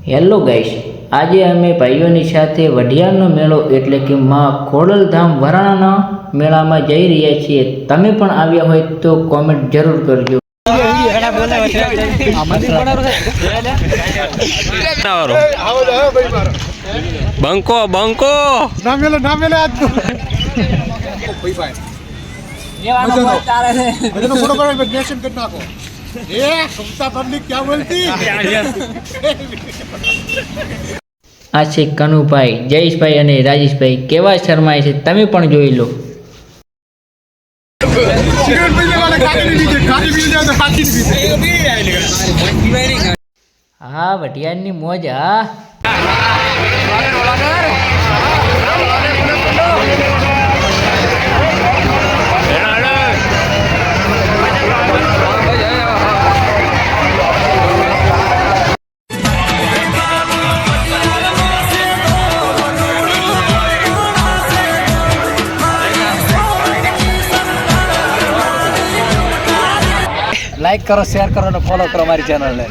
Hello guys, આજે અમે ભાઈઓની સાથે વઢિયારનો મેળો એટલે કે માં ખોડલધામ વરાણાના મેળામાં જઈ રહ્યા છીએ। તમે પણ આવ્યા હોય તો કોમેન્ટ જરૂર કરજો। બંકો બંકો ના મેલે આજ તો फोटो पर वेरिएशन करना को ये सुमता पब्लिक क्या बोलती આ છે કનુભાઈ, જયેશભાઈ અને રાજેશભાઈ કેવા શરમાય છે તમે પણ જોઈ લો। सिगरेट पीने वाले खाती नहीं पीते, खाती पी जाए तो खाती नहीं पीते। હા વઢિયારની મોજ। હા लाइक करो, शेयर करो और फॉलो करो हमारी चैनल ने।